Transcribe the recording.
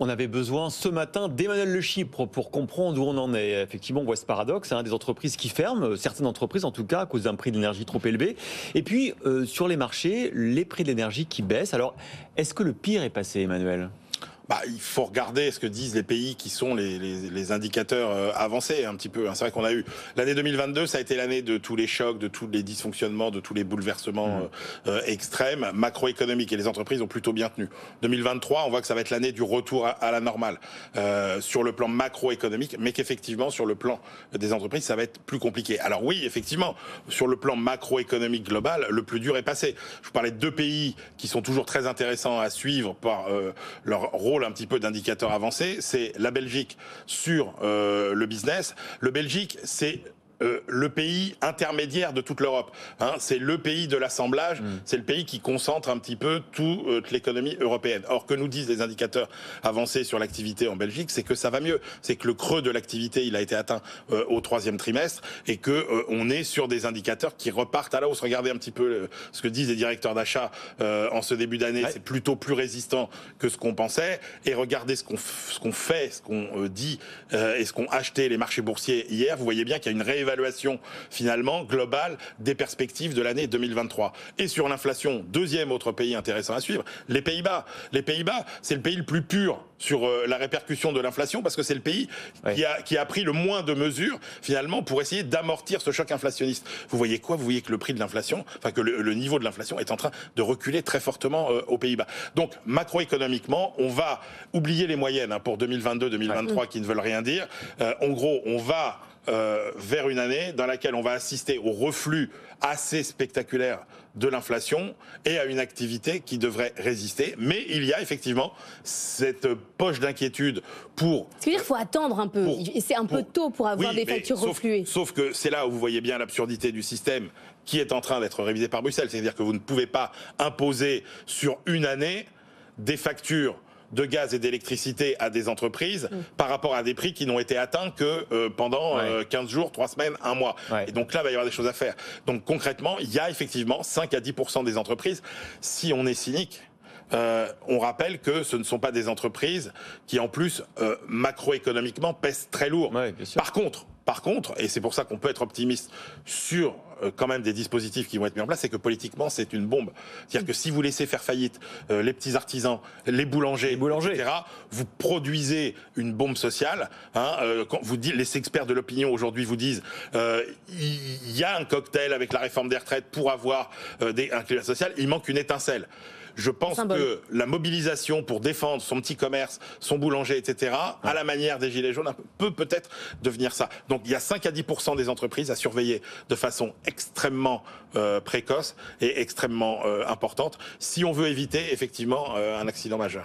On avait besoin ce matin d'Emmanuel Le Chypre pour comprendre où on en est. Effectivement, on voit ce paradoxe, des entreprises qui ferment, certaines entreprises en tout cas, à cause d'un prix de l'énergie trop élevé. Et puis, sur les marchés, les prix de l'énergie qui baissent. Alors, est-ce que le pire est passé, Emmanuel ? Il faut regarder ce que disent les pays qui sont les indicateurs avancés un petit peu. C'est vrai qu'on a eu l'année 2022, ça a été l'année de tous les chocs, de tous les dysfonctionnements, de tous les bouleversements extrêmes, macroéconomiques, et les entreprises ont plutôt bien tenu. 2023, on voit que ça va être l'année du retour à la normale sur le plan macroéconomique, mais qu'effectivement sur le plan des entreprises, ça va être plus compliqué. Alors oui, effectivement, sur le plan macroéconomique global, le plus dur est passé. Je vous parlais de deux pays qui sont toujours très intéressants à suivre par leur rôle un petit peu d'indicateur avancé, c'est la Belgique sur le business. Le Belgique, c'est le pays intermédiaire de toute l'Europe. C'est le pays de l'assemblage, c'est le pays qui concentre un petit peu toute l'économie européenne. Or, que nous disent les indicateurs avancés sur l'activité en Belgique, c'est que ça va mieux. C'est que le creux de l'activité, il a été atteint au troisième trimestre et que on est sur des indicateurs qui repartent à la hausse. Regardez un petit peu ce que disent les directeurs d'achat en ce début d'année. Ouais. C'est plutôt plus résistant que ce qu'on pensait. Et regardez ce qu'on fait, ce qu'on dit et ce qu'ont acheté les marchés boursiers hier. Vous voyez bien qu'il y a une réévaluation finalement globale des perspectives de l'année 2023. Et sur l'inflation, deuxième autre pays intéressant à suivre, les Pays-Bas. Les Pays-Bas, c'est le pays le plus pur sur la répercussion de l'inflation parce que c'est le pays qui a pris le moins de mesures finalement pour essayer d'amortir ce choc inflationniste. Vous voyez quoi ? Vous voyez que le prix de l'inflation, enfin que le niveau de l'inflation est en train de reculer très fortement aux Pays-Bas. Donc macroéconomiquement, on va oublier les moyennes pour 2022-2023 qui ne veulent rien dire. En gros, on va vers une année dans laquelle on va assister au reflux assez spectaculaire de l'inflation et à une activité qui devrait résister. Mais il y a effectivement cette poche d'inquiétude pour... Ce qui veut dire qu'il faut attendre un peu. C'est un peu tôt pour avoir des factures refluées. Sauf que c'est là où vous voyez bien l'absurdité du système qui est en train d'être révisé par Bruxelles. C'est-à-dire que vous ne pouvez pas imposer sur une année des factures de gaz et d'électricité à des entreprises par rapport à des prix qui n'ont été atteints que pendant 15 jours, 3 semaines, 1 mois. Ouais. Et donc là, il va y avoir des choses à faire. Donc concrètement, il y a effectivement 5 à 10% des entreprises. Si on est cynique, on rappelle que ce ne sont pas des entreprises qui, en plus, macroéconomiquement, pèsent très lourd. Ouais, bien sûr. Par contre, et c'est pour ça qu'on peut être optimiste sur quand même des dispositifs qui vont être mis en place, c'est que politiquement, c'est une bombe. C'est-à-dire que si vous laissez faire faillite les petits artisans, les boulangers, etc., vous produisez une bombe sociale. Quand vous dites, les experts de l'opinion aujourd'hui vous disent il y a un cocktail avec la réforme des retraites pour avoir un climat social, il manque une étincelle. Je pense que la mobilisation pour défendre son petit commerce, son boulanger, etc., à la manière des Gilets jaunes, peut peut-être devenir ça. Donc il y a 5 à 10% des entreprises à surveiller de façon extrêmement précoce et extrêmement importante si on veut éviter effectivement un accident majeur.